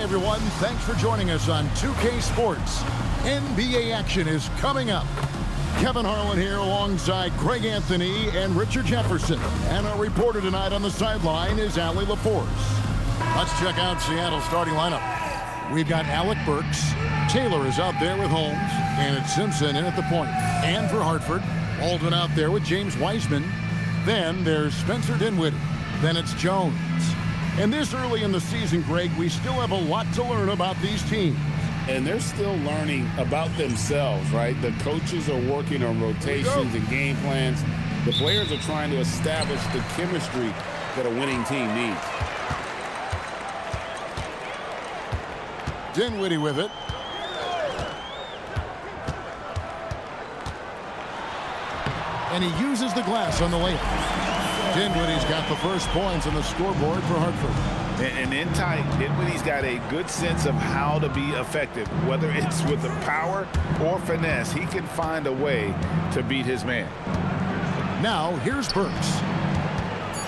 everyone. Thanks for joining us on 2K Sports. NBA action is coming up. Kevin Harlan here alongside Greg Anthony and Richard Jefferson. And our reporter tonight on the sideline is Allie LaForce. Let's check out Seattle's starting lineup. We've got Alec Burks. Taylor is out there with Holmes. And it's Simpson in at the point. And for Hartford, Baldwin out there with James Wiseman. Then there's Spencer Dinwiddie. Then it's Jones. And this early in the season, Greg, we still have a lot to learn about these teams. And they're still learning about themselves, right? The coaches are working on rotations and game plans. The players are trying to establish the chemistry that a winning team needs. Dinwiddie with it. And he uses the glass on the layup. Dinwiddie's got the first points on the scoreboard for Hartford. And in tight, Dinwiddie's got a good sense of how to be effective. Whether it's with the power or finesse, he can find a way to beat his man. Now, here's Burks.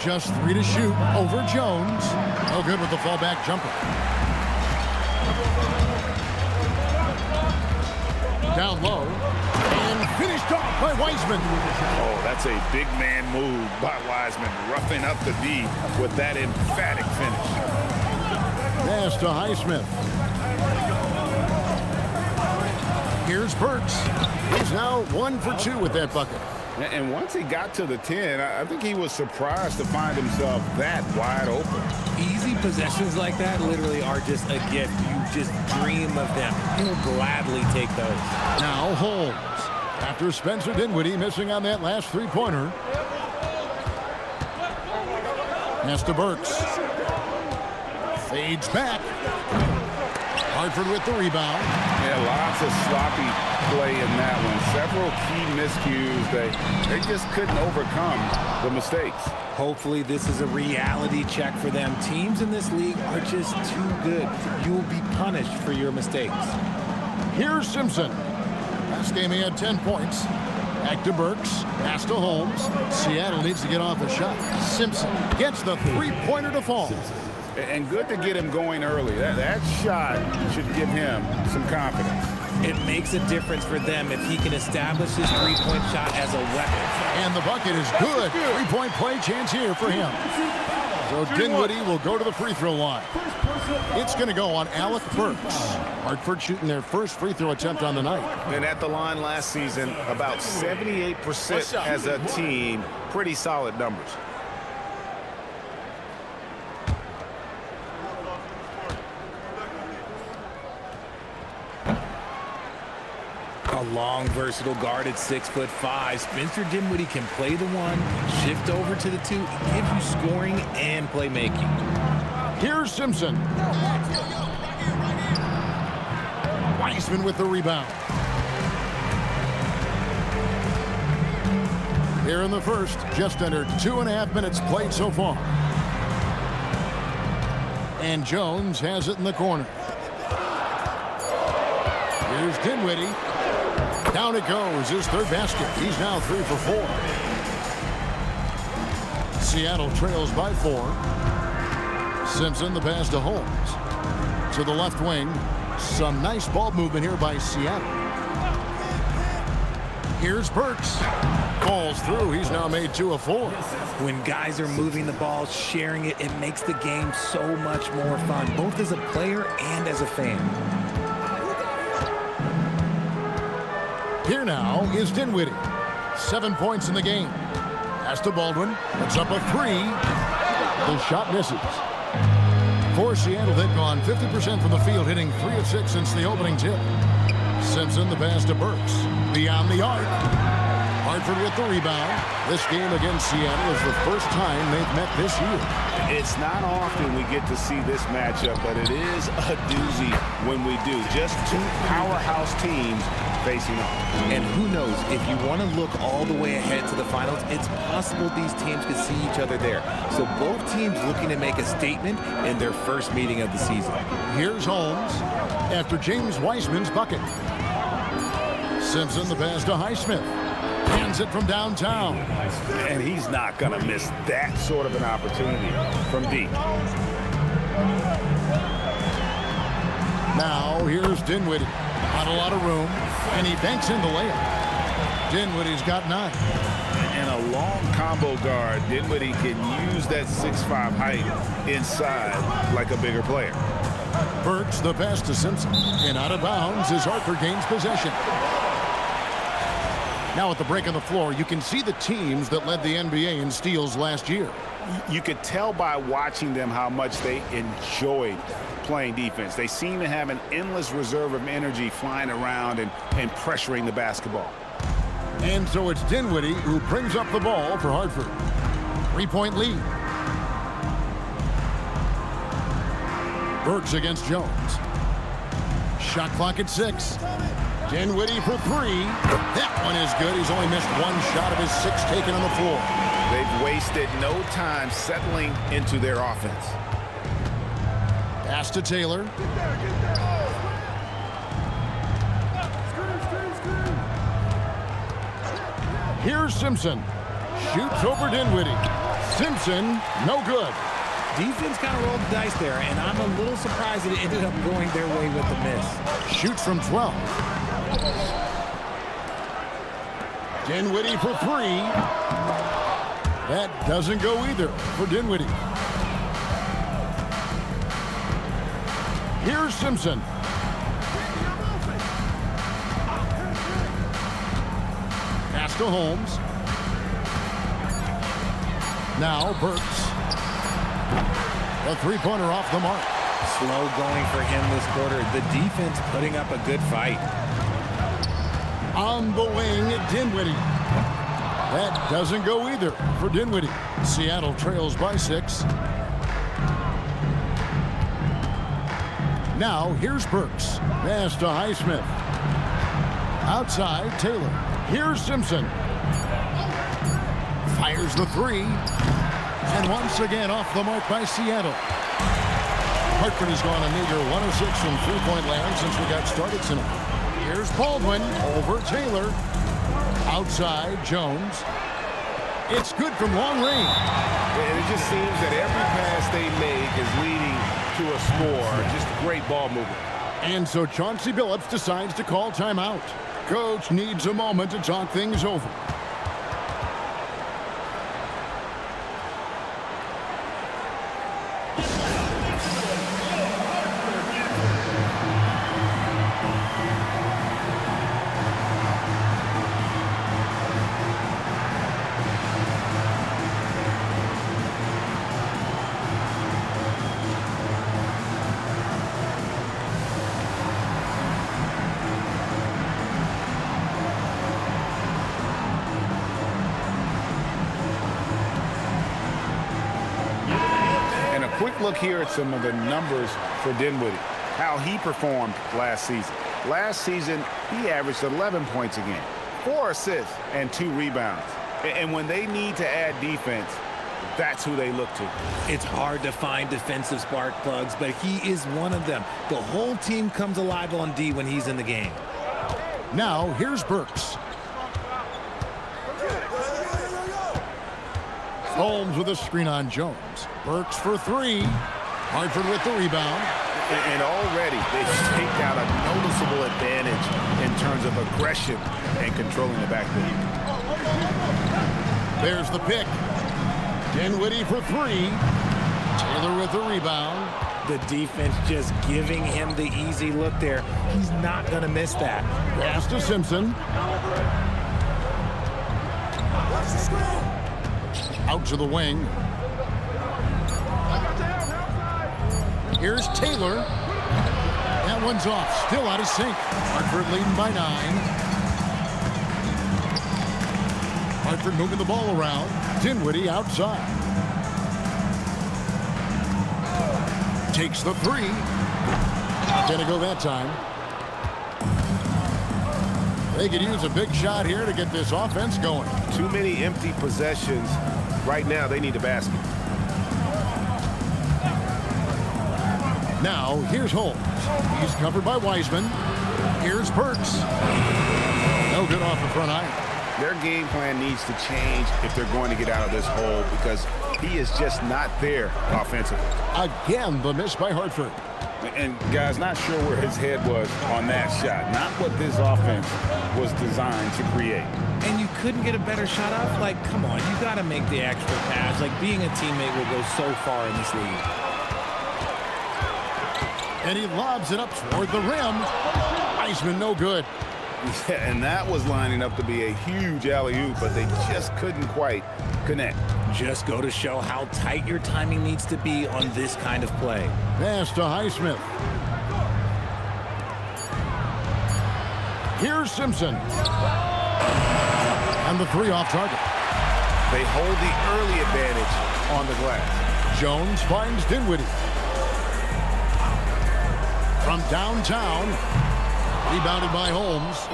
Just 3 to shoot over Jones. No good with the fallback jumper. Down low. And finished off by Wiseman. Oh, that's a big man move by Wiseman, roughing up the D with that emphatic finish. Pass to Highsmith. Here's Burks. He's now 1 for 2 with that bucket. And once he got to the 10, I think he was surprised to find himself that wide open. Easy possessions like that literally are just a gift. You just dream of them. He'll gladly take those. Now Holmes. After Spencer Dinwiddie missing on that last three-pointer. Pass to Burks. Fades back. Hartford with the rebound. Yeah, lots of sloppy play in that one. Several key miscues. They just couldn't overcome the mistakes. Hopefully this is a reality check for them. Teams in this league are just too good. You will be punished for your mistakes. Here's Simpson. Last game he had 10 points. Back to Burks. Pass to Holmes. Seattle needs to get off a shot. Simpson gets the three-pointer to fall. And good to get him going early. That shot should give him some confidence. It makes a difference for them if he can establish his three-point shot as a weapon. And the bucket is good. Three-point play chance here for him. So Dinwiddie will go to the free throw line. It's going to go on Alec Burks. Hartford shooting their first free throw attempt on the night. And at the line last season, about 78% as a team. Pretty solid numbers. A long, versatile guard at 6'5". Spencer Dinwiddie can play the 1, shift over to the 2, gives you scoring and playmaking. Here's Simpson. Wiseman with the rebound. Here in the first, just under 2.5 minutes played so far. And Jones has it in the corner. Here's Dinwiddie. Down it goes, his third basket. He's now 3 for 4. Seattle trails by 4. Simpson, the pass to Holmes. To the left wing. Some nice ball movement here by Seattle. Here's Burks. Falls through. He's now made 2 of 4. When guys are moving the ball, sharing it, it makes the game so much more fun, both as a player and as a fan. Here now is Dinwiddie. 7 points in the game. Pass to Baldwin. Puts up a 3. The shot misses. For Seattle, they've gone 50% from the field, hitting 3 of 6 since the opening tip. Simpson, the pass to Burks. Beyond the arc. Hartford with the rebound. This game against Seattle is the first time they've met this year. It's not often we get to see this matchup, but it is a doozy when we do. Just 2 powerhouse teams facing off. And who knows, if you want to look all the way ahead to the finals, it's possible these teams could see each other there. So both teams looking to make a statement in their first meeting of the season. Here's Holmes after James Wiseman's bucket. Simpson, the pass to Highsmith. Hands it from downtown. And he's not going to miss that sort of an opportunity from deep. Now here's Dinwiddie. Not a lot of room, and he banks in the layup. Dinwiddie's got 9. And a long combo guard, Dinwiddie can use that 6'5" height inside like a bigger player. Burks the pass to Simpson. And out of bounds as Hartford gains possession. Now at the break on the floor, you can see the teams that led the NBA in steals last year. You could tell by watching them how much they enjoyed playing defense. They seem to have an endless reserve of energy flying around and pressuring the basketball. And so it's Dinwiddie who brings up the ball for Hartford. 3-point lead. Burks against Jones. Shot clock at 6. Dinwiddie for 3. That one is good. He's only missed 1 shot of his 6 taken on the floor. They've wasted no time settling into their offense. Pass to Taylor. Here's Simpson. Shoots over Dinwiddie. Simpson, no good. Defense kind of rolled the dice there, and I'm a little surprised that it ended up going their way with the miss. Shoots from 12. Dinwiddie for 3. That doesn't go either for Dinwiddie. Here's Simpson. Pass to Holmes. Now Burks. A 3-pointer off the mark. Slow going for him this quarter. The defense putting up a good fight. On the wing, Dinwiddie. That doesn't go either for Dinwiddie. Seattle trails by 6. Now here's Burks. Pass to Highsmith. Outside, Taylor. Here's Simpson. Fires the 3. And once again off the mark by Seattle. Hartford has gone a meager 1 of 6 from 3-point land since we got started tonight. Here's Baldwin over Taylor. Outside, Jones. It's good from long range. And it just seems that every pass they make is leading to a score. Just great ball movement. And so Chauncey Billups decides to call timeout. Coach needs a moment to talk things over. Quick look here at some of the numbers for Dinwiddie, how he performed last season. Last season, he averaged 11 points a game, 4 assists, and 2 rebounds. And when they need to add defense, that's who they look to. It's hard to find defensive spark plugs, but he is one of them. The whole team comes alive on D when he's in the game. Now, here's Burks. Holmes with a screen on Jones. Burks for 3. Hartford with the rebound. And already they've staked out a noticeable advantage in terms of aggression and controlling the backcourt. There's the pick. Dinwiddie for 3. Taylor with the rebound. The defense just giving him the easy look there. He's not going to miss that. Pass to Simpson. Out to the wing. Here's Taylor. That one's off. Still out of sync. Hartford leading by 9. Hartford moving the ball around. Dinwiddie outside. Takes the 3. Not gonna go that time. They could use a big shot here to get this offense going. Too many empty possessions. Right now, they need a basket. Now, here's Holmes. He's covered by Wiseman. Here's Burks. No good off the front iron. Their game plan needs to change if they're going to get out of this hole, because He is just not there offensively. Again, the miss by Hartford. And, guys, not sure where his head was on that shot. Not what this offense was designed to create. And you couldn't get a better shot off? Like, come on, you got to make the extra pass. Like, being a teammate will go so far in this league. And he lobs it up toward the rim. Iceman, no good. Yeah, and that was lining up to be a huge alley-oop, but they just couldn't quite connect. Just go to show how tight your timing needs to be on this kind of play. Pass to Highsmith. Here's Simpson. And the three off target. They hold the early advantage on the glass. Jones finds Dinwiddie. From downtown, rebounded by Holmes.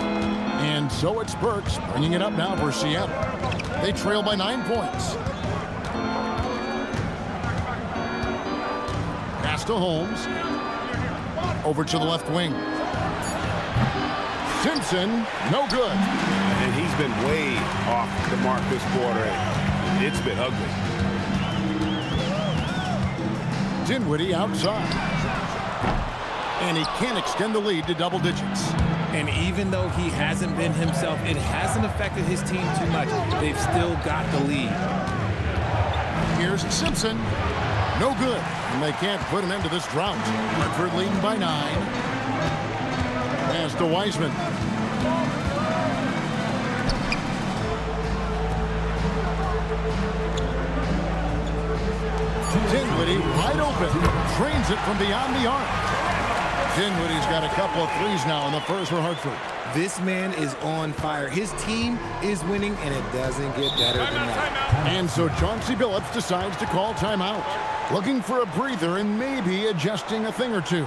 And so it's Burks bringing it up now for Seattle. They trail by 9 points. Pass to Holmes. Over to the left wing. Simpson, no good. And he's been way off the mark this quarter. It's been ugly. Dinwiddie outside. And he can't extend the lead to double digits. And even though he hasn't been himself, it hasn't affected his team too much. They've still got the lead. Here's Simpson. No good. And they can't put an end to this drought. Hartford leading by 9. Pass to Wiseman. Dinwiddie wide open. Trains it from beyond the arc. Dinwiddie's got a couple of threes now in the first for Hartford. This man is on fire. His team is winning, and it doesn't get better than that. And so Chauncey Billups decides to call timeout. Looking for a breather and maybe adjusting a thing or two.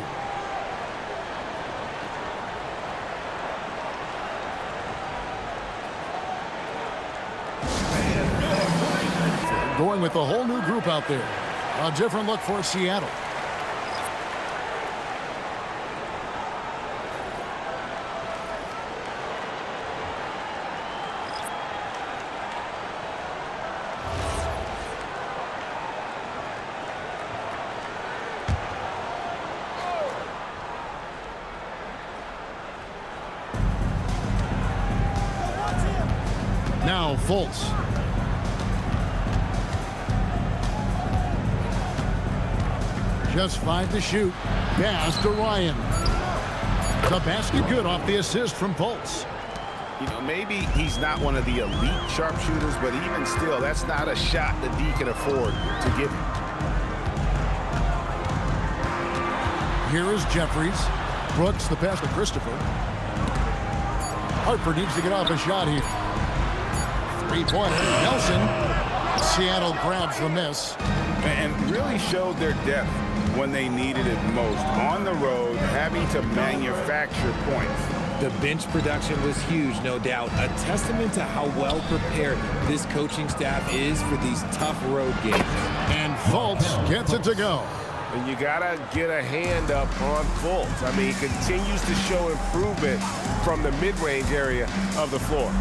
Going with a whole new group out there. A different look for Seattle. Now Fultz. Just 5 to shoot. Pass to Ryan. The basket good off the assist from Fultz. You know, maybe he's not one of the elite sharpshooters, but even still, that's not a shot that D can afford to give him. Here is Jeffries. Brooks, the pass to Christopher. Hartford needs to get off a shot here. Three-pointer. Nelson. Seattle grabs the miss. And really showed their depth when they needed it most. On the road, having to manufacture points. The bench production was huge, no doubt. A testament to how well prepared this coaching staff is for these tough road games. And Fultz gets it to go. And you gotta get a hand up on Fultz. I mean, he continues to show improvement from the mid-range area of the floor.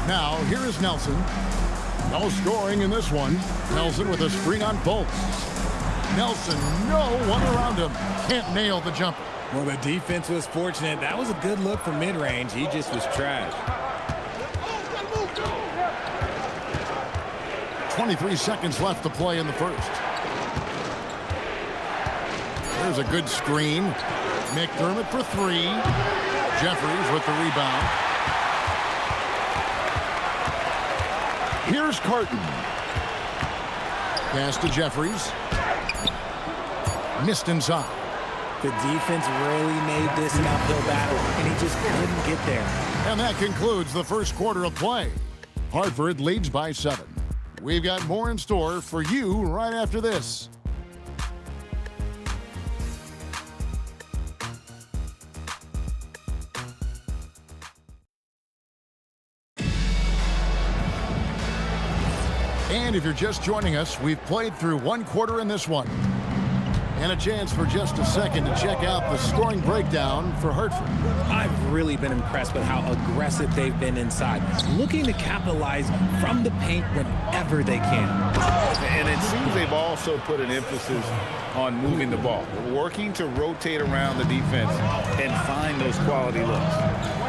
Now, here is Nelson. No scoring in this one. Nelson with a screen on Fultz. Nelson, no one around him. Can't nail the jumper. Well, the defense was fortunate. That was a good look from mid-range. He just was trash. 23 seconds left to play in the first. There's a good screen. McDermott for 3. Jeffries with the rebound. Here's Carton. Pass to Jeffries. Missed inside. The defense really made this an uphill battle, and he just couldn't get there. And that concludes the first quarter of play. Hartford leads by 7. We've got more in store for you right after this. And if you're just joining us, we've played through one quarter in this one. And a chance for just a second to check out the scoring breakdown for Hartford. I've really been impressed with how aggressive they've been inside, looking to capitalize from the paint whenever they can. And it seems they've also put an emphasis on moving the ball, working to rotate around the defense and find those quality looks.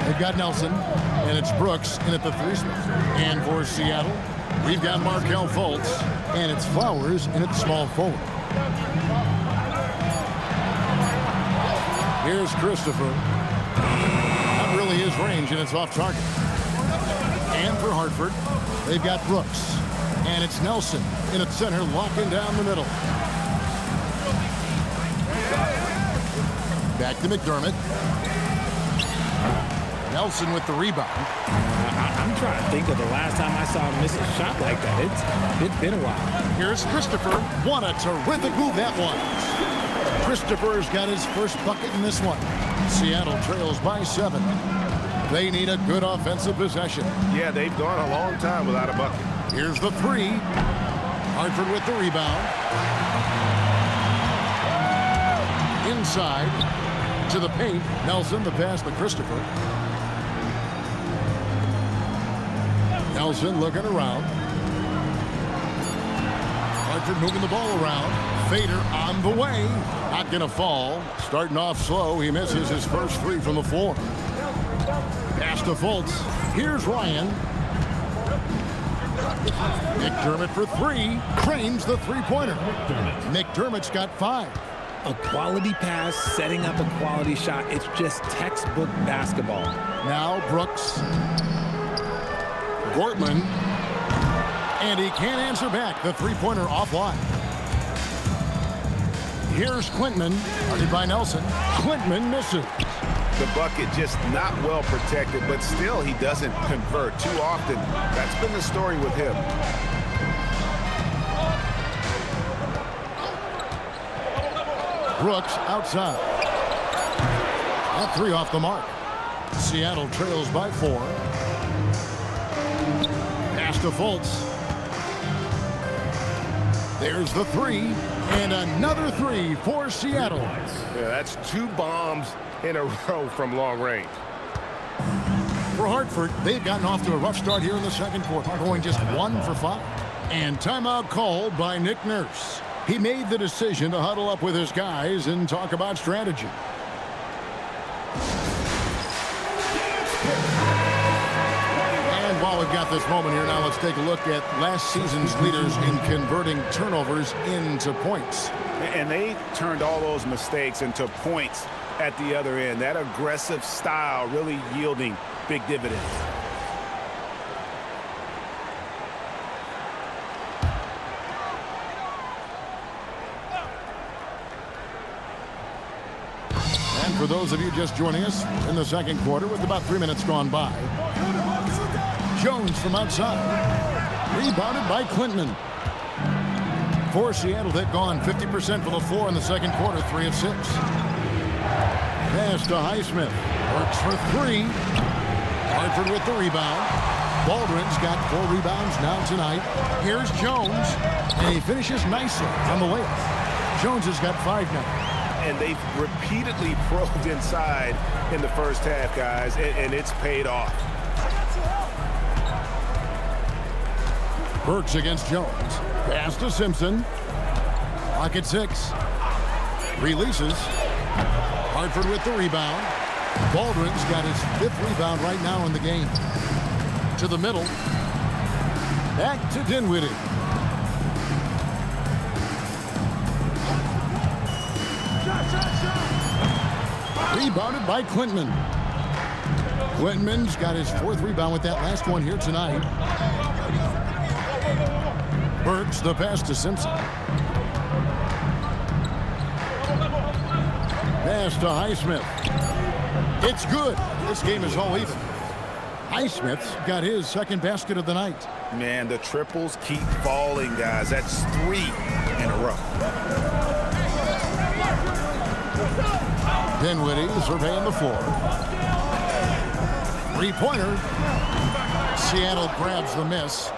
They've got Nelson, and it's Brooks in at the 3 spot. And for Seattle, we've got Markelle Fultz, and it's Flowers in at small forward. Here's Christopher. Not really his range, and it's off target. And for Hartford, they've got Brooks. And it's Nelson in at center, locking down the middle. Back to McDermott. Nelson with the rebound. I'm trying to think of the last time I saw him miss a shot like that. It's been a while. Here's Christopher. What a terrific move that was. Christopher's got his first bucket in this one. Seattle trails by 7. They need a good offensive possession. Yeah, they've gone a long time without a bucket. Here's the 3. Hartford with the rebound. Inside to the paint. Nelson, the pass to Christopher. Nelson looking around. Hartford moving the ball around. Fader on the way. Not going to fall. Starting off slow. He misses his first 3 from the floor. Pass to Fultz. Here's Ryan. McDermott for 3. Cranes the 3-pointer. McDermott's got 5. A quality pass, setting up a quality shot. It's just textbook basketball. Now Brooks. Gortman. And he can't answer back. The 3-pointer offline. Here's Quintman, guarded by Nelson. Quintman misses. The bucket just not well protected, but still he doesn't convert too often. That's been the story with him. Brooks outside. That 3 off the mark. Seattle trails by 4. Pass to Fultz. There's the 3, and another 3 for Seattle. Yeah, that's 2 bombs in a row from long range. For Hartford, they've gotten off to a rough start here in the second quarter, going just 1 for 5. And timeout called by Nick Nurse. He made the decision to huddle up with his guys and talk about strategy. While we've got this moment here, now let's take a look at last season's leaders in converting turnovers into points. And they turned all those mistakes into points at the other end. That aggressive style really yielding big dividends. And for those of you just joining us in the second quarter with about 3 minutes gone by, Jones from outside. Rebounded by Quintman. For Seattle, they've gone 50% from the floor in the second quarter, 3 of 6. Pass to Highsmith. Works for 3. Hartford with the rebound. Baldwin's got 4 rebounds now tonight. Here's Jones, and he finishes nicely on the layup. Jones has got 5 now. And they've repeatedly probed inside in the first half, guys, and it's paid off. Burks against Jones. Pass to Simpson. Clock at 6. Releases. Hartford with the rebound. Baldwin's got his 5th rebound right now in the game. To the middle. Back to Dinwiddie. Rebounded by Quintman. Quintman's got his 4th rebound with that last one here tonight. Burks the pass to Simpson. Pass to Highsmith. It's good. This game is all even. Highsmith's got his 2nd basket of the night. Man, the triples keep falling, guys. That's 3 in a row. Dinwiddie surveying the floor. 3-pointer. Seattle grabs the miss.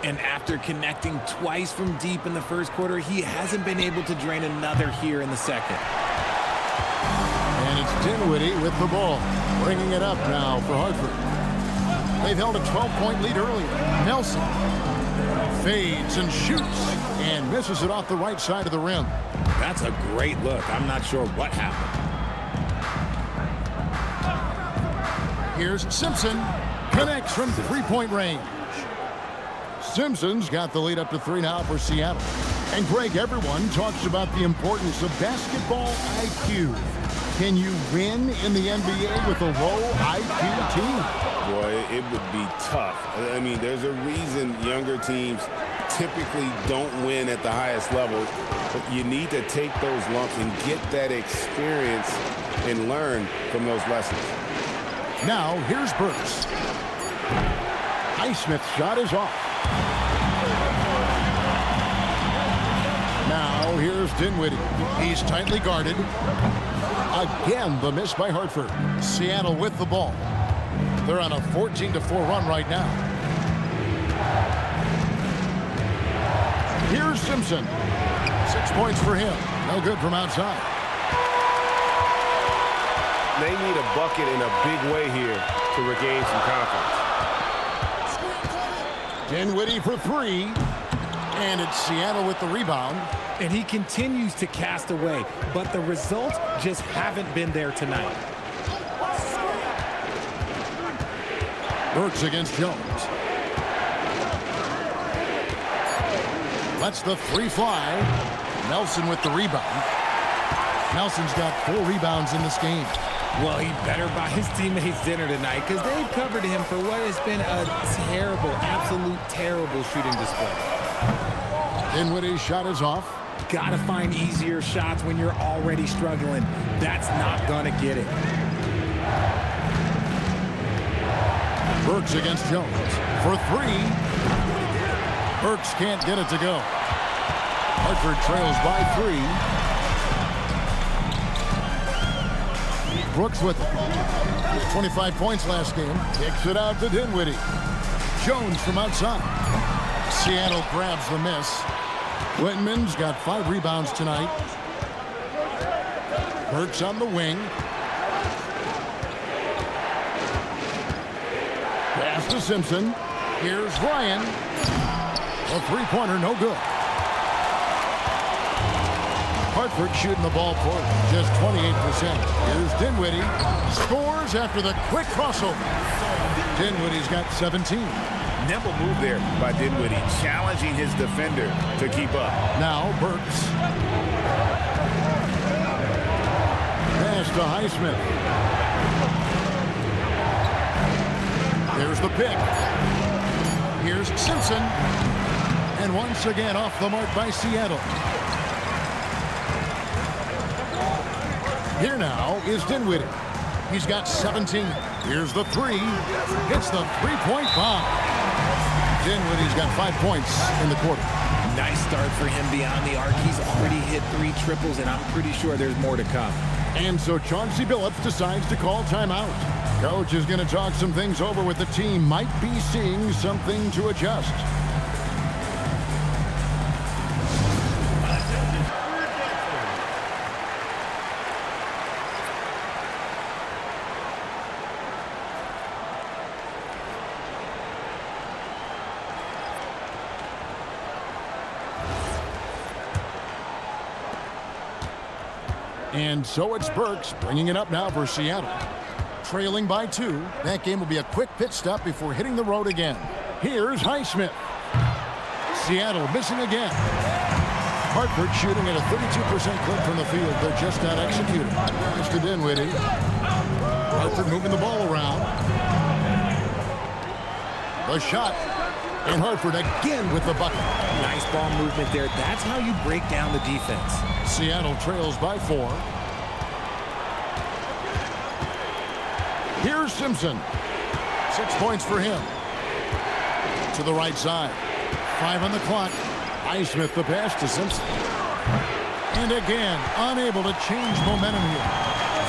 And after connecting twice from deep in the first quarter, he hasn't been able to drain another here in the second. And it's Dinwiddie with the ball, bringing it up now for Hartford. They've held a 12-point lead earlier. Nelson fades and shoots and misses it off the right side of the rim. That's a great look. I'm not sure what happened. Here's Simpson. Connects from three-point range. Simpson's got the lead up to 3 now for Seattle. And Greg, everyone talks about the importance of basketball IQ. Can you win in the NBA with a low IQ team? Boy, it would be tough. I mean, there's a reason younger teams typically don't win at the highest level. But you need to take those lumps and get that experience and learn from those lessons. Now, here's Burks. Highsmith's shot is off. Now, here's Dinwiddie. He's tightly guarded. Again, the miss by Hartford. Seattle with the ball. They're on a 14-4 run right now. Here's Simpson. 6 points for him. No good from outside. They need a bucket in a big way here to regain some confidence. Dinwiddie for 3. And it's Seattle with the rebound. And he continues to cast away, but the results just haven't been there tonight. Burks against Jones. Lets the 3 fly. Nelson with the rebound. Nelson's got 4 rebounds in this game. Well, he better buy his teammates dinner tonight because they've covered him for what has been a terrible, absolute terrible shooting display. Dinwiddie's shot is off. Gotta find easier shots when you're already struggling. That's not gonna get it. Burks against Jones for 3. Burks can't get it to go. Hartford trails by 3. Brooks with it. 25 points last game. Kicks it out to Dinwiddie. Jones from outside. Seattle grabs the miss. Whitman's got 5 rebounds tonight. Burks on the wing. Pass to Simpson. Here's Ryan. A 3-pointer, no good. Hartford shooting the ball for just 28%. Here's Dinwiddie. Scores after the quick crossover. Dinwiddie's got 17. Nimble move there by Dinwiddie, challenging his defender to keep up. Now Burks. Pass to Highsmith. There's the pick. Here's Simpson. And once again off the mark by Seattle. Here now is Dinwiddie. He's got 17. Here's the 3. Hits the 3-point bomb. Dinwiddie's got 5 points in the quarter. Nice start for him beyond the arc. He's already hit 3 triples, and I'm pretty sure there's more to come. And so Chauncey Billups decides to call timeout. Coach is going to talk some things over with the team. Might be seeing something to adjust. And so it's Burks bringing it up now for Seattle. Trailing by 2. That game will be a quick pit stop before hitting the road again. Here's Highsmith. Seattle missing again. Hartford shooting at a 32% clip from the field. They're just not executing. It's to Dinwiddie. Hartford moving the ball around. The shot. And Hartford again with the bucket. Nice ball movement there. That's how you break down the defense. Seattle trails by 4. Here's Simpson. 6 points for him. To the right side. 5 on the clock. Highsmith the pass to Simpson. And again, unable to change momentum here.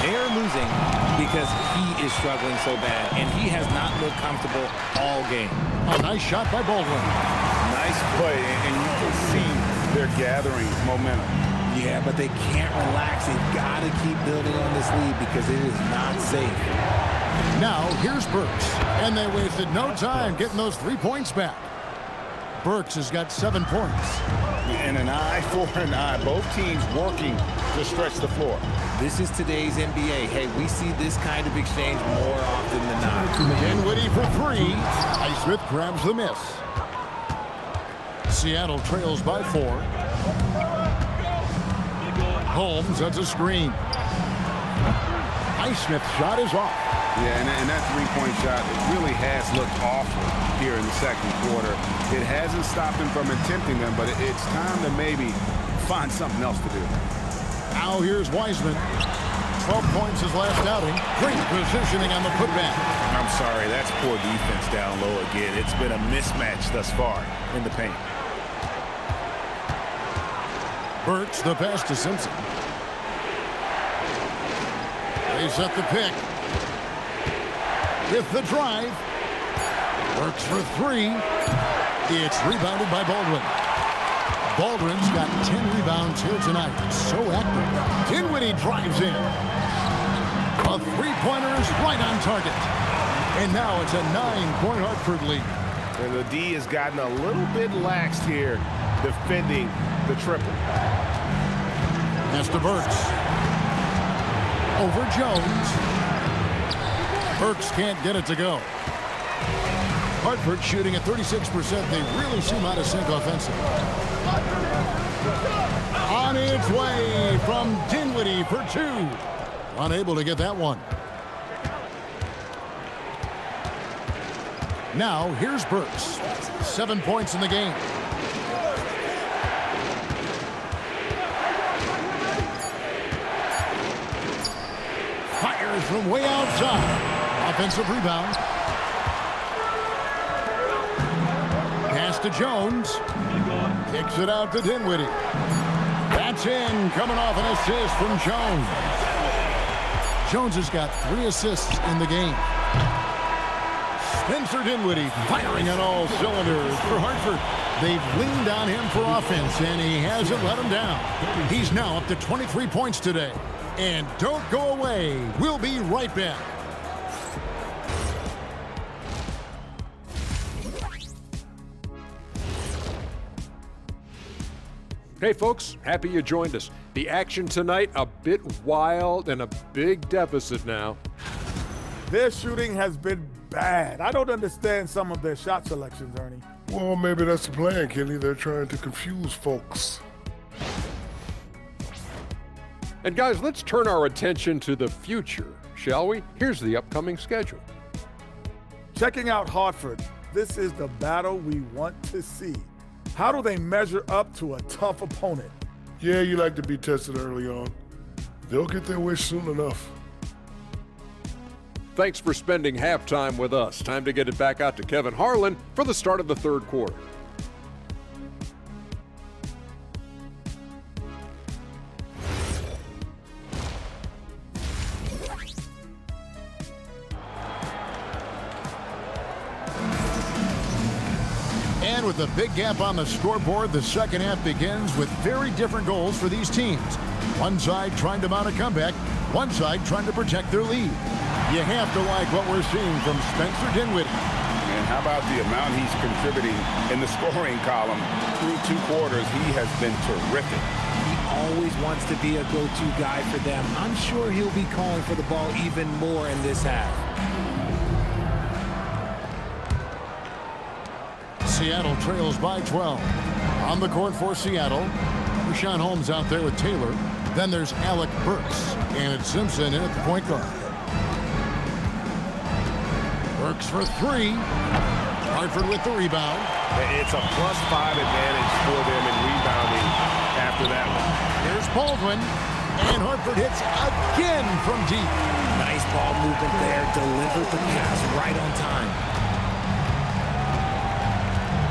They're losing because he is struggling so bad, and he has not looked comfortable all game. A nice shot by Baldwin. play, and you can see they're gathering momentum. Yeah, but they can't relax. They've got to keep building on this lead because it is not safe. Now, here's Burks, and they wasted no time getting those 3 points back. Burks has got 7 points. And an eye for an eye. Both teams working to stretch the floor. This is today's NBA. Hey, we see this kind of exchange more often than not. Dinwiddie for 3. Highsmith grabs the miss. Seattle trails by 4. Holmes, that's a screen. Highsmith's shot is off. Yeah, and that three-point shot, it really has looked awful here in the second quarter. It hasn't stopped him from attempting them, but it's time to maybe find something else to do. Now here's Wiseman. 12 points his last outing. Great positioning on the putback. I'm sorry, that's poor defense down low again. It's been a mismatch thus far in the paint. Burks, the pass to Simpson. They set the pick. With the drive. Burks for 3. It's rebounded by Baldwin. Baldwin's got 10 rebounds here tonight. So active. Dinwiddie drives in. A three-pointer is right on target. And now it's a 9-point Hartford lead. And the D has gotten a little bit lax here defending the triple. Pass to Burks. Over Jones. Burks can't get it to go. Hartford shooting at 36%. They really seem out of sync offensively. On its way from Dinwiddie for 2. Unable to get that one. Now here's Burks. 7 points in the game. Fires from way outside. Offensive rebound. Pass to Jones. Kicks it out to Dinwiddie. That's in. Coming off an assist from Jones. Jones has got 3 assists in the game. Spencer Dinwiddie firing on all cylinders for Hartford. They've leaned on him for offense, and he hasn't let them down. He's now up to 23 points today. And don't go away. We'll be right back. Hey folks, happy you joined us. The action tonight, a bit wild and a big deficit now. Their shooting has been bad. I don't understand some of their shot selections, Ernie. Well, maybe that's the plan, Kenny. They're trying to confuse folks. And guys, let's turn our attention to the future, shall we? Here's the upcoming schedule. Checking out Hartford, this is the battle we want to see. How do they measure up to a tough opponent? Yeah, you like to be tested early on. They'll get their wish soon enough. Thanks for spending halftime with us. Time to get it back out to Kevin Harlan for the start of the third quarter. And with a big gap on the scoreboard, the second half begins with very different goals for these teams. One side trying to mount a comeback, one side trying to protect their lead. You have to like what we're seeing from Spencer Dinwiddie. And how about the amount he's contributing in the scoring column? Through 2 quarters, he has been terrific. He always wants to be a go-to guy for them. I'm sure he'll be calling for the ball even more in this half. Seattle trails by 12. On the court for Seattle, Rashawn Holmes out there with Taylor. Then there's Alec Burks, and it's Simpson in at the point guard. Burks for 3. Hartford with the rebound. It's a +5 advantage for them in rebounding after that one. Here's Baldwin, and Hartford hits again from deep. Nice ball movement there. Delivered the pass right on time.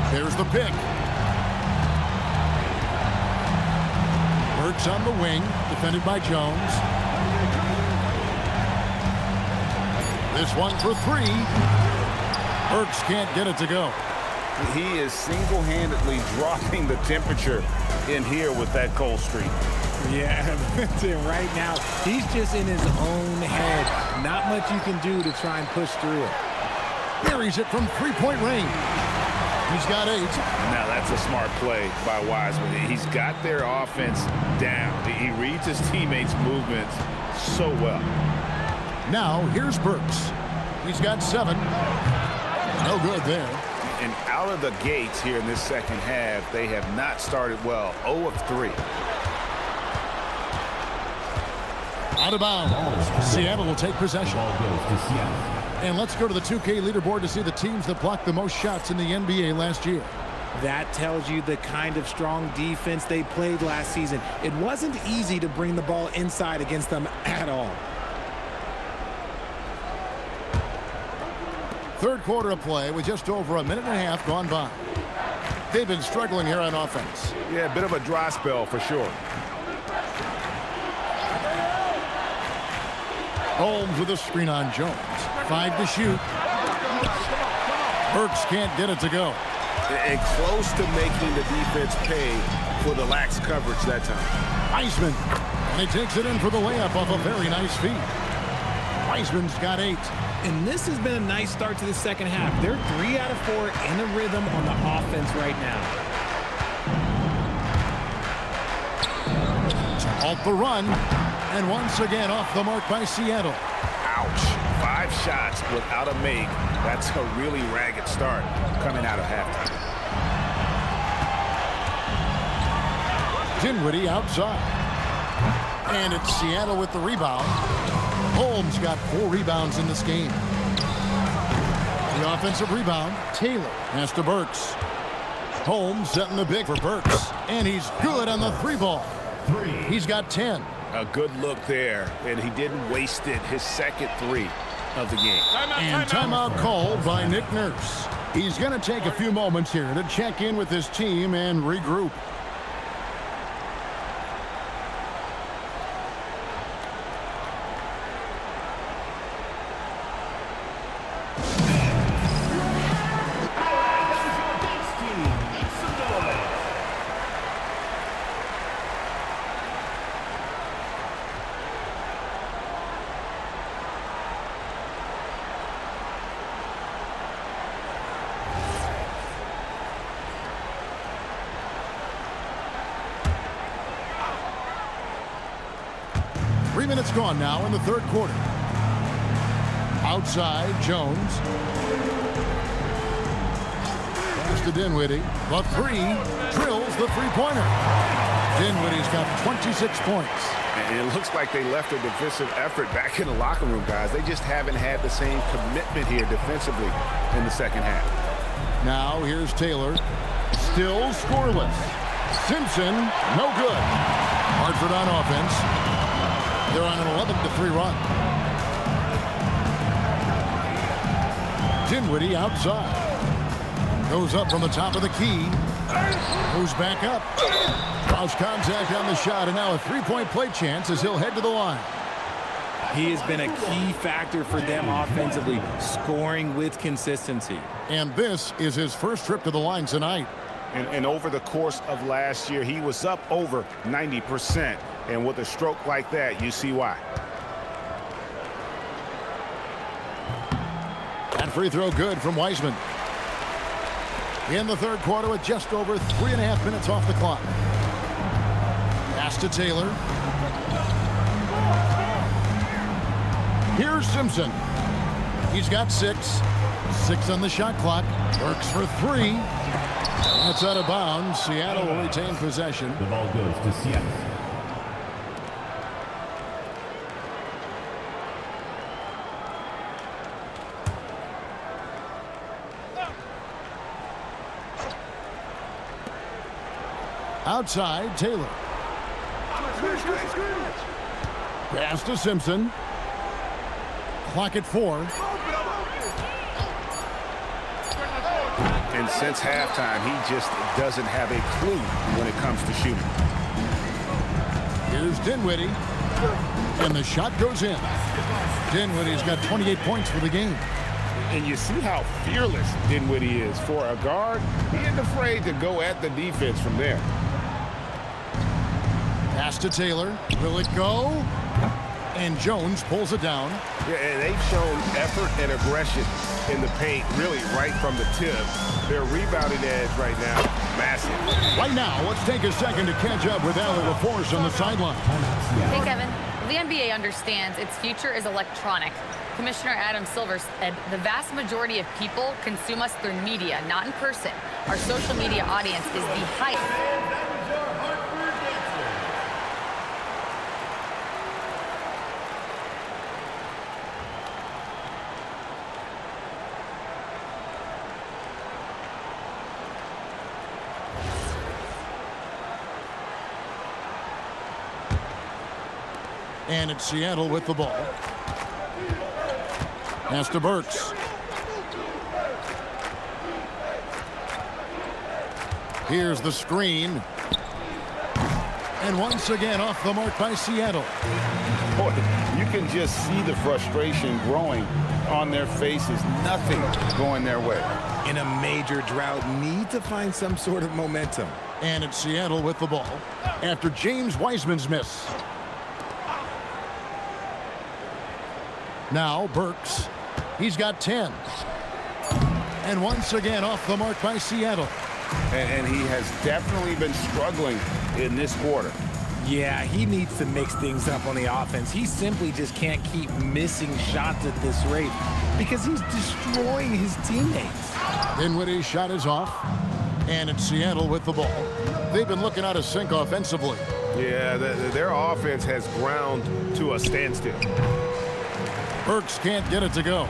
There's the pick. Burks on the wing, defended by Jones. This one for 3. Burks can't get it to go. He is single-handedly dropping the temperature in here with that cold streak. Yeah, right now, he's just in his own head. Not much you can do to try and push through it. Buries it from three-point range. He's got 8. Now that's a smart play by Wiseman. He's got their offense down. He reads his teammates' movements so well. Now here's Burks. He's got 7. No good there. And out of the gates here in this second half, they have not started well. 0 of 3. Out of bounds. Seattle will take possession. And let's go to the 2K leaderboard to see the teams that blocked the most shots in the NBA last year. That tells you the kind of strong defense they played last season. It wasn't easy to bring the ball inside against them at all. Third quarter of play with just over a minute and a half gone by. They've been struggling here on offense. Yeah, a bit of a dry spell for sure. Holmes with a screen on Jones. 5 to shoot. Burks can't get it to go. And close to making the defense pay for the lax coverage that time. Wiseman. And he takes it in for the layup off a very nice feed. Wiseman's got 8. And this has been a nice start to the second half. They're 3 out of 4 in a rhythm on the offense right now. To halt the run. And once again off the mark by Seattle. Ouch. 5 shots without a make. That's a really ragged start coming out of halftime. Dinwiddie outside. And it's Seattle with the rebound. Holmes got 4 rebounds in this game. The offensive rebound, Taylor has to Burks. Holmes setting the big for Burks. And he's good on the 3-ball. He's got 10. A good look there, and he didn't waste it. His second 3 of the game. And timeout called by Nick Nurse. He's going to take a few moments here to check in with his team and regroup. Minutes gone now in the third quarter. Outside, Jones. Pass to Dinwiddie. The 3 drills the 3-pointer. Dinwiddie's got 26 points. And it looks like they left their defensive effort back in the locker room, guys. They just haven't had the same commitment here defensively in the second half. Now here's Taylor. Still scoreless. Simpson, no good. Hartford on offense. They're on an 11-3 run. Dinwiddie outside. Goes up from the top of the key. Goes back up. Draws contact on the shot, and now a 3-point play chance as he'll head to the line. He has been a key factor for them offensively, scoring with consistency. And this is his first trip to the line tonight. And over the course of last year, he was up over 90%. And with a stroke like that, you see why. That free throw good from Wiseman. In the third quarter with just over 3.5 minutes off the clock. Pass to Taylor. Here's Simpson. He's got 6. 6 on the shot clock. Works for 3. That's out of bounds. Seattle will retain possession. The ball goes to Seattle. Outside, Taylor. Pass to Simpson. Clock at 4. And since halftime, he just doesn't have a clue when it comes to shooting. Here's Dinwiddie. And the shot goes in. Dinwiddie's got 28 points for the game. And you see how fearless Dinwiddie is. For a guard, he isn't afraid to go at the defense from there. Pass to Taylor. Will it go? And Jones pulls it down. Yeah, and they've shown effort and aggression in the paint, really right from the tip. Their rebounding edge right now, massive. Right now, let's take a second to catch up with Allie LaForce on the sideline. Hey, Kevin. The NBA understands its future is electronic. Commissioner Adam Silver said the vast majority of people consume us through media, not in person. Our social media audience is the height. And it's Seattle with the ball. Pass to Burks. Here's the screen. And once again off the mark by Seattle. Boy, you can just see the frustration growing on their faces. Nothing going their way. In a major drought, need to find some sort of momentum. And it's Seattle with the ball after James Wiseman's miss. Now Burks. He's got 10. And once again off the mark by Seattle. And he has definitely been struggling in this quarter. Yeah, he needs to mix things up on the offense. He simply just can't keep missing shots at this rate because he's destroying his teammates. Dinwiddie's shot is off. And it's Seattle with the ball. They've been looking out of sync offensively. Yeah, their offense has ground to a standstill. Burks can't get it to go.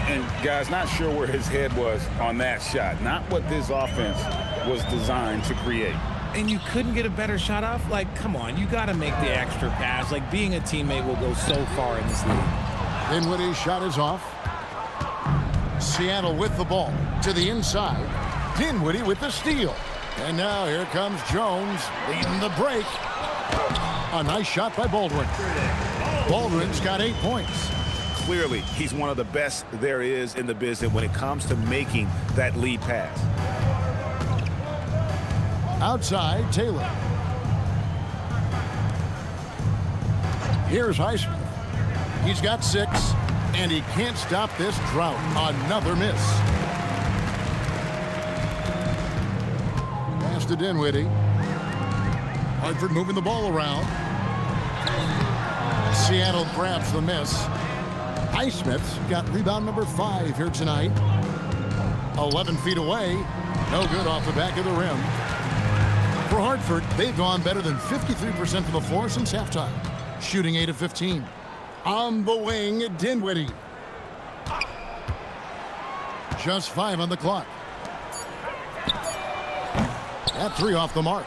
And guys, not sure where his head was on that shot. Not what this offense was designed to create. And you couldn't get a better shot off? Like, come on, you got to make the extra pass. Like, being a teammate will go so far in this league. Dinwiddie's shot is off. Seattle with the ball to the inside. Dinwiddie with the steal. And now here comes Jones leading the break. A nice shot by Baldwin. Baldwin's got 8 points. Clearly, he's one of the best there is in the business when it comes to making that lead pass. Outside, Taylor. Here's Highsmith. He's got 6, and he can't stop this drought. Another miss. Pass to Dinwiddie. Hartford moving the ball around. Seattle grabs the miss. Highsmith's got rebound number 5 here tonight. 11 feet away. No good off the back of the rim. For Hartford, they've gone better than 53% from the floor since halftime, shooting 8 of 15. On the wing, Dinwiddie. Just 5 on the clock. That 3 off the mark.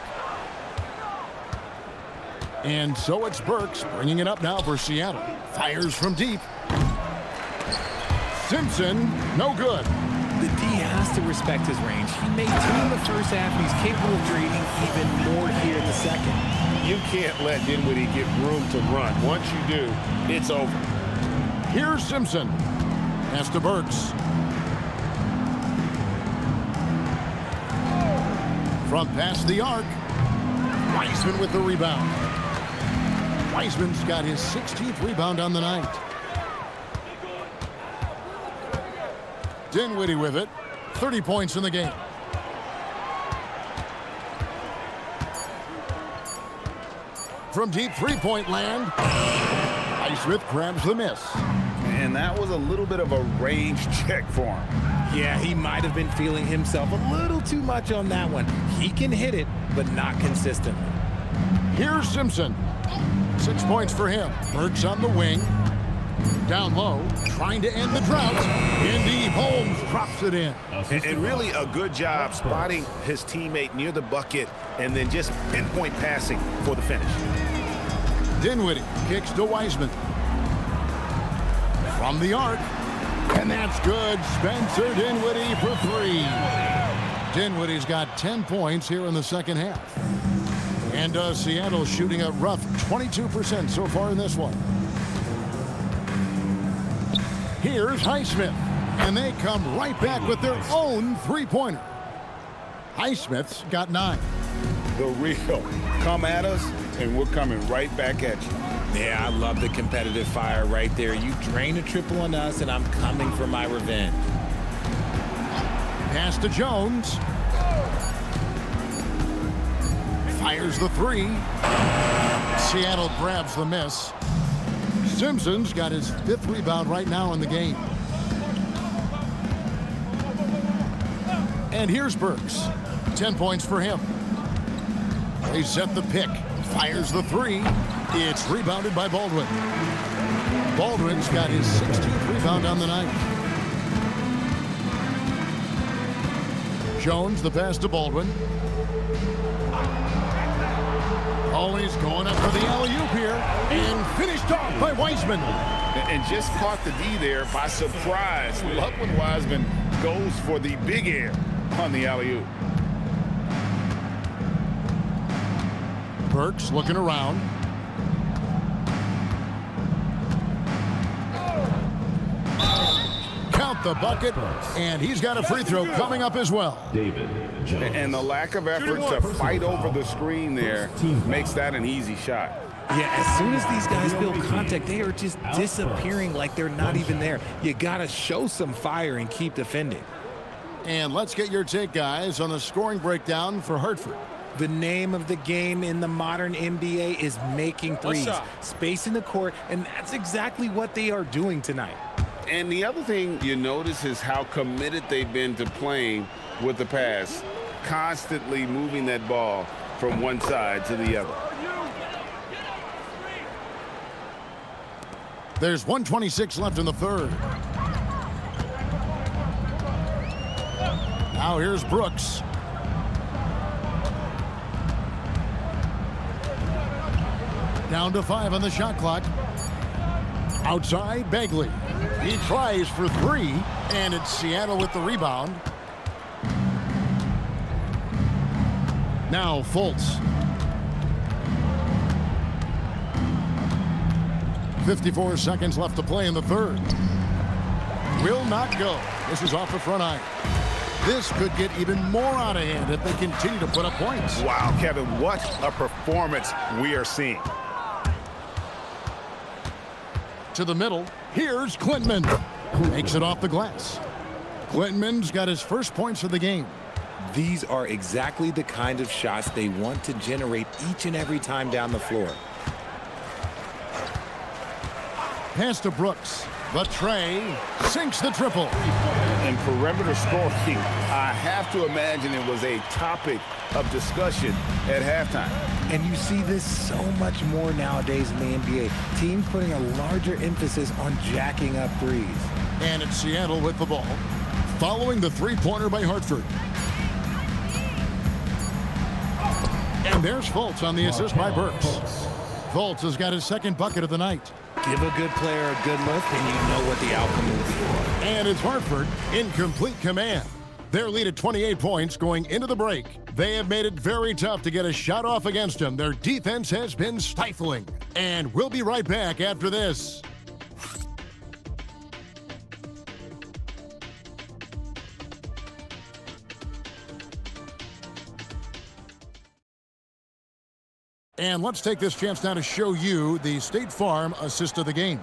And so it's Burks bringing it up now for Seattle. Fires from deep. Simpson, no good. The D has to respect his range. He made 2 in the first half, and he's capable of creating even more here in the second. You can't let Dinwiddie get room to run. Once you do, it's over. Here's Simpson. Pass to Burks. From past the arc. Wiseman with the rebound. Wiseman's got his 16th rebound on the night. Dinwiddie with it. 30 points in the game. From deep three-point land, Highsmith grabs the miss. And that was a little bit of a range check for him. Yeah, he might have been feeling himself a little too much on that one. He can hit it, but not consistently. Here's Simpson. 6 points for him. Burks on the wing. Down low, trying to end the drought. Indeed, Holmes drops it in. And really a good job spotting his teammate near the bucket and then just pinpoint passing for the finish. Dinwiddie kicks to Wiseman. From the arc. And that's good. Spencer Dinwiddie for 3. Dinwiddie's got 10 points here in the second half. And Seattle shooting a rough 22% so far in this one. Here's Highsmith. And they come right back with their own three-pointer. Highsmith's got 9. The real. Come at us, and we're coming right back at you. Yeah, I love the competitive fire right there. You drain a triple on us, and I'm coming for my revenge. Pass to Jones. Fires the 3. Seattle grabs the miss. Simpson's got his 5th rebound right now in the game. And here's Burks. 10 points for him. They set the pick. Fires the 3. It's rebounded by Baldwin. Baldwin's got his 16th rebound on the night. Jones, the pass to Baldwin. Always going up for the alley-oop here. And finished off by Wiseman. And just caught the D there by surprise. Love when Wiseman goes for the big air on the alley-oop. Burks looking around. Count the bucket, and he's got a free throw coming up as well. And the lack of effort to fight over the screen there makes that an easy shot. Yeah, as soon as these guys feel contact, they are just disappearing like they're not even there. You got to show some fire and keep defending. And let's get your take, guys, on the scoring breakdown for Hartford. The name of the game in the modern NBA is making threes, spacing the court, and that's exactly what they are doing tonight. And the other thing you notice is how committed they've been to playing with the pass, constantly moving that ball from one side to the other. There's 1:26 left in the third. Now here's Brooks. Down to 5 on the shot clock. Outside, Bagley. He tries for 3, and it's Seattle with the rebound. Now Fultz. 54 seconds left to play in the third. Will not go. This is off the front iron. This could get even more out of hand if they continue to put up points. Wow, Kevin, what a performance we are seeing. To the middle, here's Klintman. Makes it off the glass. Klintman's got his first points of the game. These are exactly the kind of shots they want to generate each and every time down the floor. Pass to Brooks. The tray sinks the triple. And perimeter scoring, I have to imagine it was a topic of discussion at halftime. And you see this so much more nowadays in the NBA. Teams putting a larger emphasis on jacking up threes. And it's Seattle with the ball, following the three-pointer by Hartford. And there's Fultz on the assist by Burks. Fultz has got his second bucket of the night. Give a good player a good look, and you know what the outcome will be. And it's Hartford in complete command. Their lead at 28 points going into the break. They have made it very tough to get a shot off against them. Their defense has been stifling. And we'll be right back after this. And let's take this chance now to show you the State Farm assist of the game.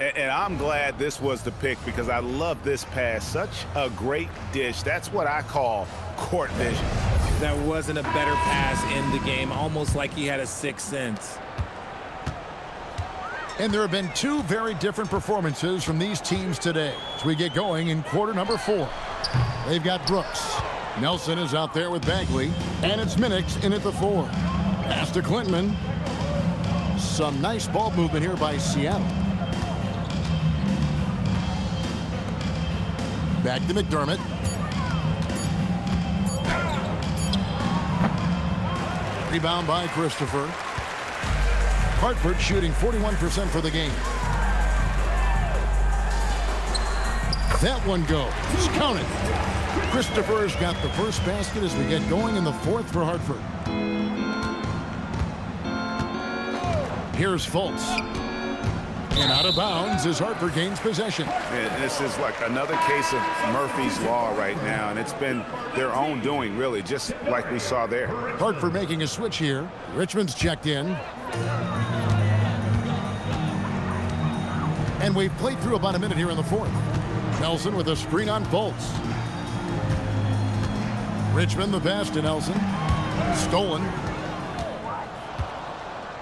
And I'm glad this was the pick because I love this pass. Such a great dish. That's what I call court vision. There wasn't a better pass in the game, almost like he had a sixth sense. And there have been two very different performances from these teams today as we get going in quarter number 4. They've got Brooks. Nelson is out there with Bagley, and it's Minix in at the 4. Pass to Klintman. Some nice ball movement here by Seattle. Back to McDermott. Rebound by Christopher. Hartford shooting 41% for the game. That one goes. Counted. Christopher's got the first basket as we get going in the 4th for Hartford. Here's Fultz. And out of bounds as Hartford gains possession. And this is like another case of Murphy's Law right now, and it's been their own doing, really, just like we saw there. Hartford making a switch here. Richmond's checked in. And we've played through about a minute here in the fourth. Nelson with a screen on Fultz. Richmond the pass to Nelson. Stolen.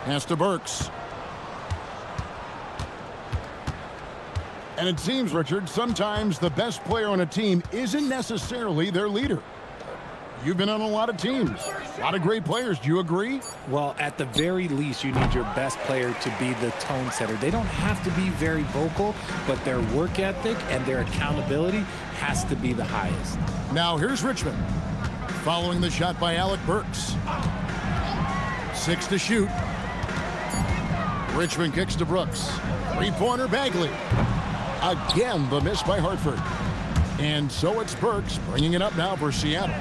Pass to Burks. And it seems, Richard, sometimes the best player on a team isn't necessarily their leader. You've been on a lot of teams, a lot of great players. Do you agree? Well, at the very least, you need your best player to be the tone setter. They don't have to be very vocal, but their work ethic and their accountability has to be the highest. Now here's Richmond, following the shot by Alec Burks. 6 to shoot. Richmond kicks to Brooks. Three-pointer Bagley. Again, the miss by Hartford. And so it's Burks bringing it up now for Seattle.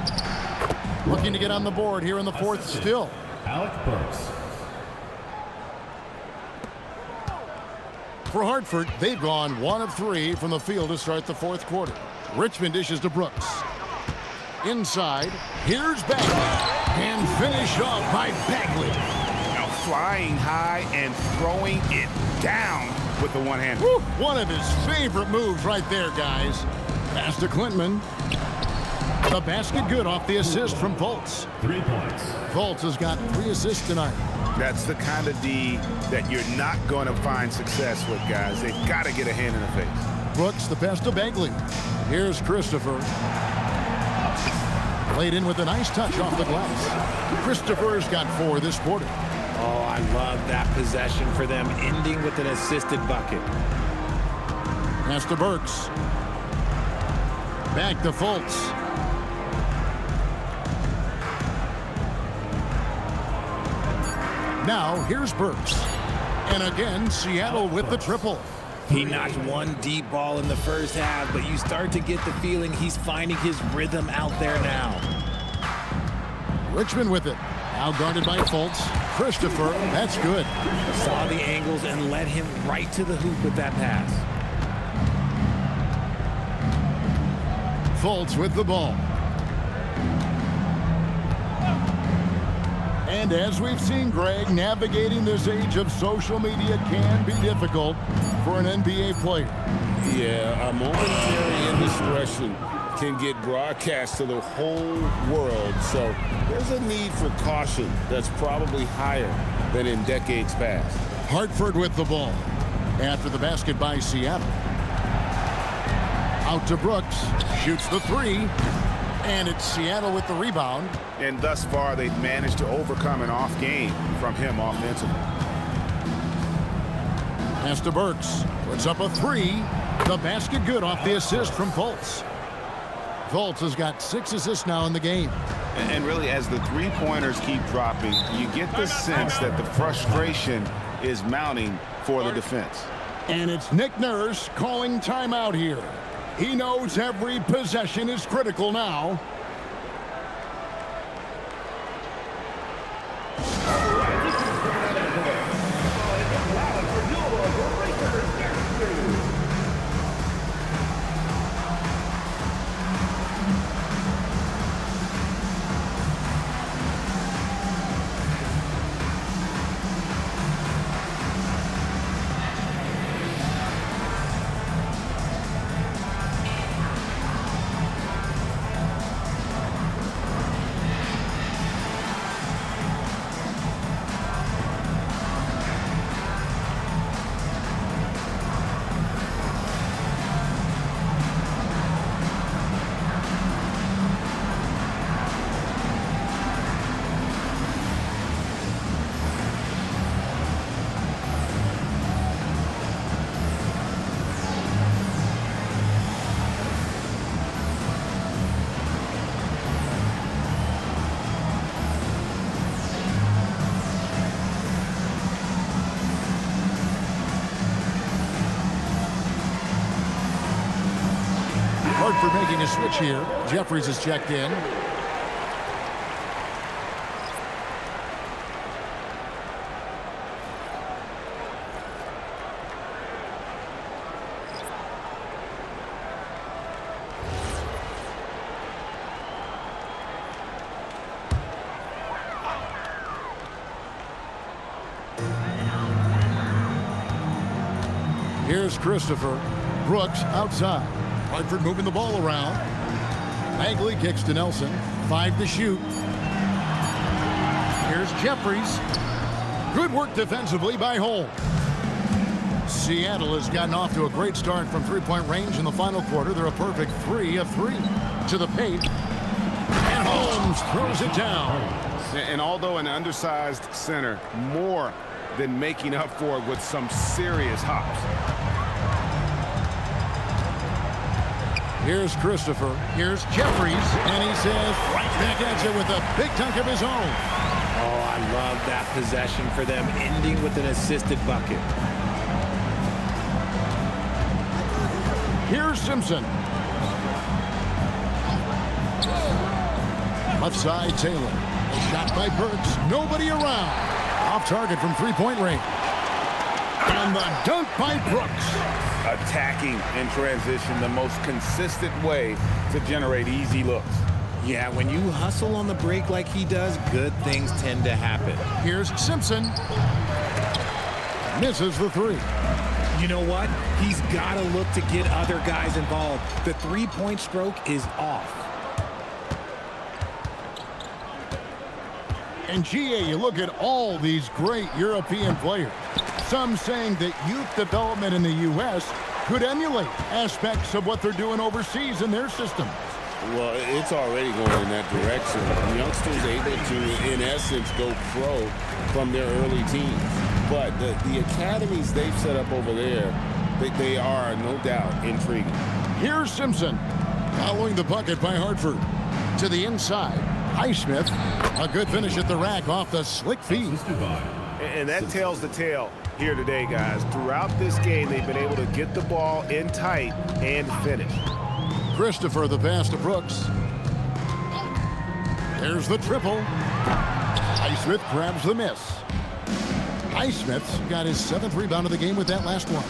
Looking to get on the board here in the fourth still. Alec Burks. For Hartford, they've gone 1 of 3 from the field to start the fourth quarter. Richmond dishes to Brooks. Inside, here's Bagley. And finish off by Bagley. Now flying high and throwing it down with the one-hander. One of his favorite moves right there, guys. Pass to Klintman. The basket good off the assist from Fultz. 3 points. Fultz has got 3 assists tonight. That's the kind of D that you're not going to find success with, guys. They've got to get a hand in the face. Brooks, the pass to Bagley. Here's Christopher. Played in with a nice touch off the glass. Christopher's got 4 this quarter. Oh, I love that possession for them, ending with an assisted bucket. Pass to Burks. Back to Fultz. Now, here's Burks. And again, Seattle with the triple. He knocked one deep ball in the first half, but you start to get the feeling he's finding his rhythm out there now. Richmond with it. Now guarded by Fultz. Christopher, that's good. Saw the angles and led him right to the hoop with that pass. Fultz with the ball. And as we've seen, Greg, navigating this age of social media can be difficult for an NBA player. Yeah, a momentary indiscretion can get broadcast to the whole world. So there's a need for caution that's probably higher than in decades past. Hartford with the ball. After the basket by Seattle. Out to Brooks. Shoots the 3. And it's Seattle with the rebound. And thus far, they've managed to overcome an off game from him offensively. Pass to Burks. Puts up a 3. The basket good off the assist from Fultz. Fultz has got 6 assists now in the game. And really, as the three-pointers keep dropping, you get the sense that the frustration is mounting for the defense. And it's Nick Nurse calling timeout here. He knows every possession is critical now. Hartford making a switch here. Jeffries is checked in. Here's Christopher. Brooks outside. Hartford moving the ball around. Bagley kicks to Nelson. 5 to shoot. Here's Jeffries. Good work defensively by Holmes. Seattle has gotten off to a great start from three-point range in the final quarter. They're a perfect 3 of 3 to the paint. And Holmes throws it down. And although an undersized center, more than making up for it with some serious hops. Here's Christopher. Here's Jeffries. And he says right back at you with a big dunk of his own. Oh, I love that possession for them, ending with an assisted bucket. Here's Simpson. Left side, Taylor. A shot by Burks. Nobody around. Off target from three-point range. And the dunk by Brooks. Attacking in transition, the most consistent way to generate easy looks. Yeah, when you hustle on the break like he does, good things tend to happen. Here's Simpson. Misses the 3. You know what? He's got to look to get other guys involved. The three-point stroke is off. And GA, you look at all these great European players. Some saying that youth development in the U.S. could emulate aspects of what they're doing overseas in their system. Well, it's already going in that direction. Youngsters able to, in essence, go pro from their early teens. But the academies they've set up over there, they are, no doubt, intriguing. Here's Simpson. Following the bucket by Hartford. To the inside. Highsmith. A good finish at the rack off the slick feed. And that tells the tale here today, guys. Throughout this game, they've been able to get the ball in tight and finish. Christopher, the pass to Brooks. There's the triple. Highsmith grabs the miss. Highsmith's got his 7th rebound of the game with that last one.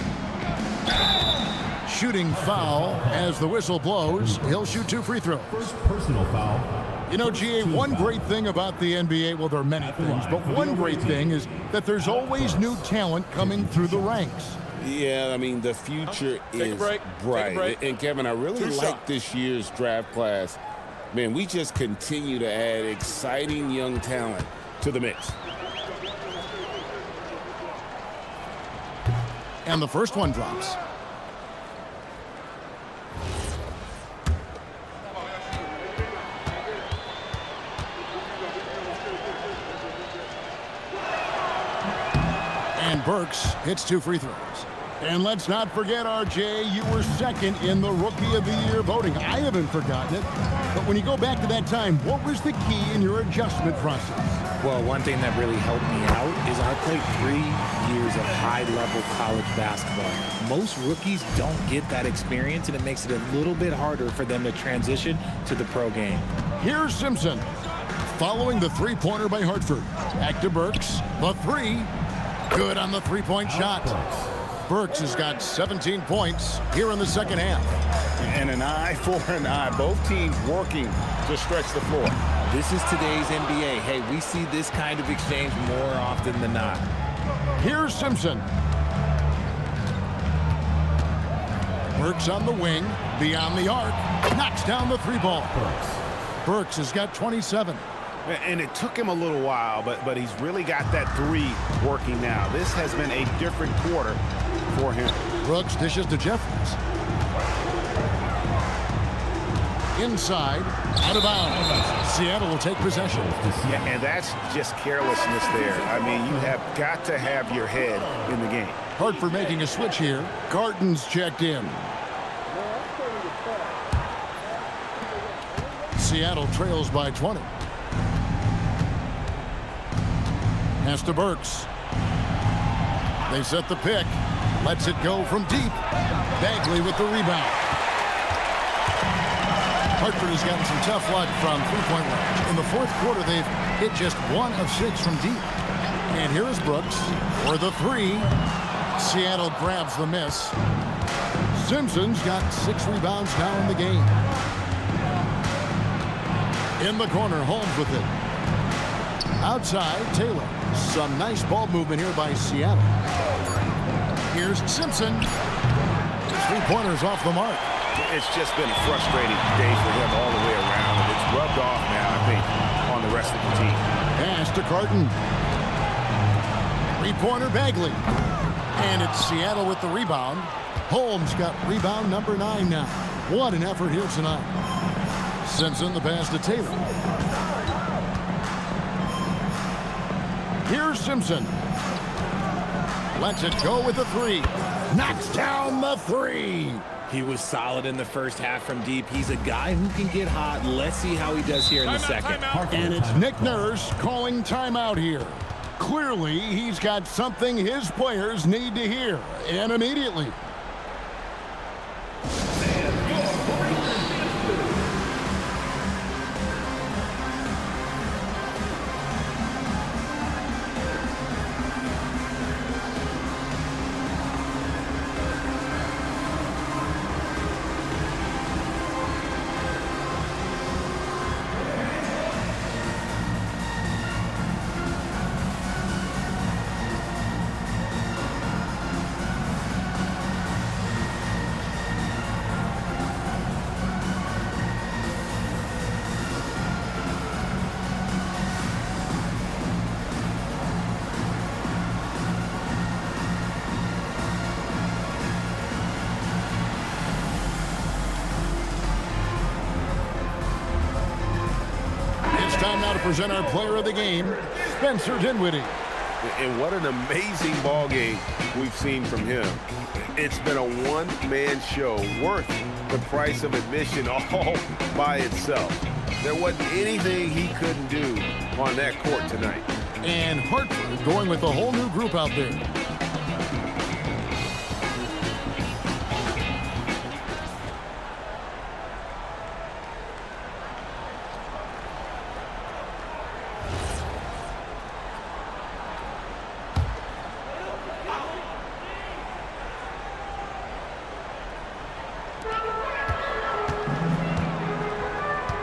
Shooting foul as the whistle blows. He'll shoot 2 free throws. First personal foul. You know, GA, one great thing about the NBA, well, there are many things, but one great thing is that there's always new talent coming through the ranks. Yeah, I mean, the future is bright. And, Kevin, I really like this year's draft class. Man, we just continue to add exciting young talent to the mix. And the first one drops. And Burks hits 2 free throws. And let's not forget, RJ, you were second in the Rookie of the Year voting. I haven't forgotten it. But when you go back to that time, what was the key in your adjustment process? Well, one thing that really helped me out is I played 3 years of high-level college basketball. Most rookies don't get that experience, and it makes it a little bit harder for them to transition to the pro game. Here's Simpson. Following the three-pointer by Hartford. Back to Burks. The 3. Good on the three-point shot. Burks has got 17 points here in the second half. And an eye for an eye. Both teams working to stretch the floor. This is today's NBA. Hey, we see this kind of exchange more often than not. Here's Simpson. Burks on the wing, beyond the arc, knocks down the 3-ball. Burks has got 27. And it took him a little while, but he's really got that 3 working now. This has been a different quarter for him. Brooks dishes to Jeffries. Inside, out of bounds. Seattle will take possession. Yeah, and that's just carelessness there. I mean, you have got to have your head in the game. Hartford making a switch here. Garton's checked in. Seattle trails by 20. Pass to Burks. They set the pick. Lets it go from deep. Bagley with the rebound. Hartford has gotten some tough luck from three-point range. In the fourth quarter, they've hit just 1 of 6 from deep. And here is Brooks for the 3. Seattle grabs the miss. Simpson's got 6 rebounds now in the game. In the corner, Holmes with it. Outside, Taylor. Some nice ball movement here by Seattle. Here's Simpson. Three-pointers off the mark. It's just been a frustrating day for him all the way around, and it's rubbed off now, I think, on the rest of the team. Pass to Carton. Three-pointer Bagley. And it's Seattle with the rebound. Holmes got rebound number 9 now. What an effort here tonight. Simpson the pass to Taylor. Here's Simpson. Lets it go with the 3. Knocks down the 3. He was solid in the first half from deep. He's a guy who can get hot. Let's see how he does here in the second. And it's Nick Nurse calling timeout here. Clearly, he's got something his players need to hear, and immediately. Time now to present our player of the game, Spencer Dinwiddie. And what an amazing ball game we've seen from him. It's been a one-man show worth the price of admission all by itself. There wasn't anything he couldn't do on that court tonight. And Hartford going with a whole new group out there.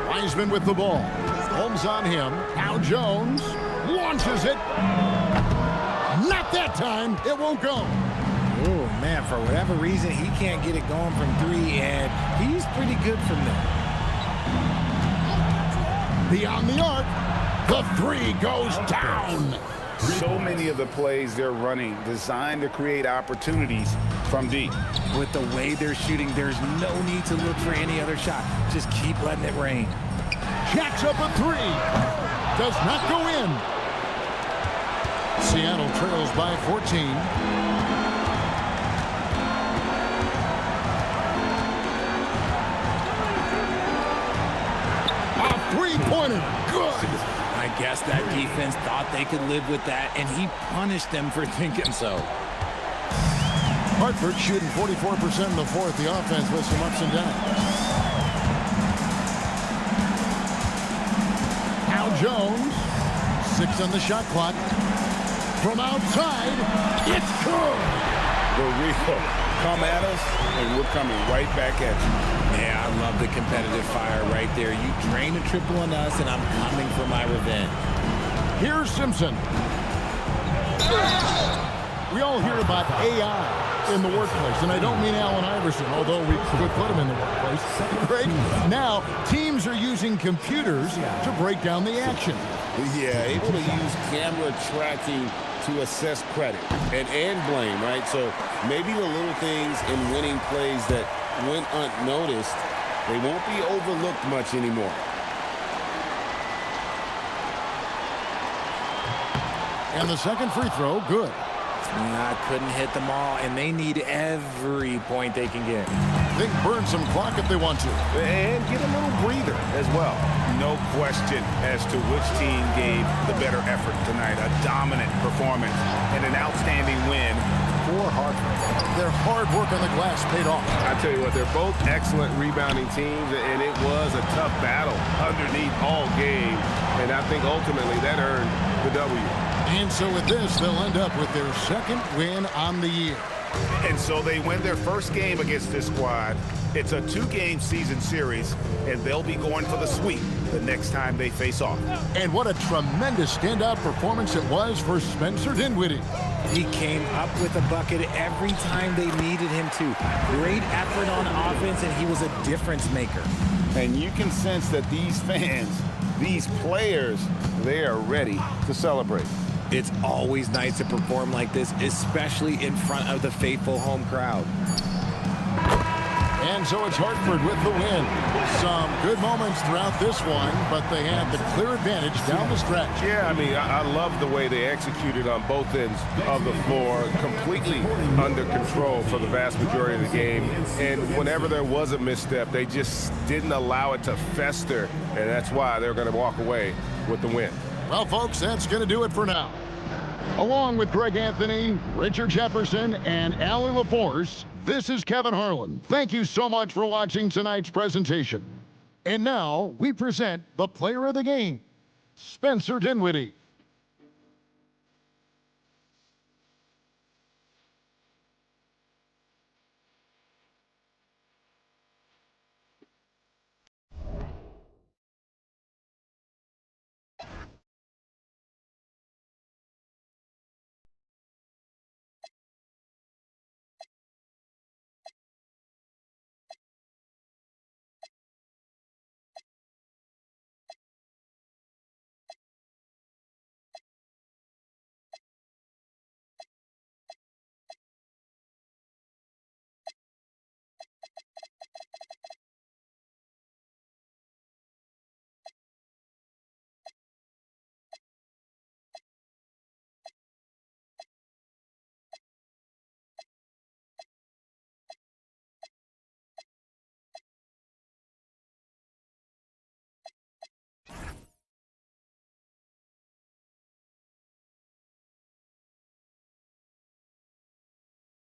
Wiseman with the ball. Holmes on him. Now Jones launches it. Not that time. It won't go. Oh, man, for whatever reason, he can't get it going from 3, and he's pretty good from there. Beyond the arc. The 3 goes down. So many of the plays they're running designed to create opportunities from deep. With the way they're shooting, there's no need to look for any other shot. Just keep letting it rain. Jacks up a 3. Does not go in. Seattle trails by 14. A three-pointer. Good. I guess that defense thought they could live with that, and he punished them for thinking so. Hartford shooting 44% in the fourth. The offense with some ups and downs. Now Jones. 6 on the shot clock. From outside, it's good. The real come at us, and we're coming right back at you. Yeah, I love the competitive fire right there. You drain a triple on us, and I'm coming for my revenge. Here's Simpson. We all hear about AI in the workplace, and I don't mean Allen Iverson, although we could put him in the workplace. Right now, teams are using computers to break down the action. Yeah, able to use camera tracking to assess credit and blame, right? So maybe the little things in winning plays that went unnoticed, they won't be overlooked much anymore. And the second free throw, good. I couldn't hit them all, and they need every point they can get. They can burn some clock if they want to. And get a little breather as well. No question as to which team gave the better effort tonight. A dominant performance and an outstanding win for Hartford. Their hard work on the glass paid off. I tell you what, they're both excellent rebounding teams, and it was a tough battle underneath all game. And I think ultimately that earned the W. And so with this, they'll end up with their second win on the year. And so they win their first game against this squad. It's a 2-game season series, and they'll be going for the sweep the next time they face off. And what a tremendous standout performance it was for Spencer Dinwiddie. He came up with a bucket every time they needed him to. Great effort on offense, and he was a difference maker. And you can sense that these fans, these players, they are ready to celebrate. It's always nice to perform like this, especially in front of the faithful home crowd. And so it's Hartford with the win. Some good moments throughout this one, but they had the clear advantage down the stretch. Yeah, I mean, I love the way they executed on both ends of the floor, completely under control for the vast majority of the game. And whenever there was a misstep, they just didn't allow it to fester, and that's why they're going to walk away with the win. Well, folks, that's going to do it for now. Along with Greg Anthony, Richard Jefferson, and Allie LaForce, this is Kevin Harlan. Thank you so much for watching tonight's presentation. And now we present the player of the game, Spencer Dinwiddie.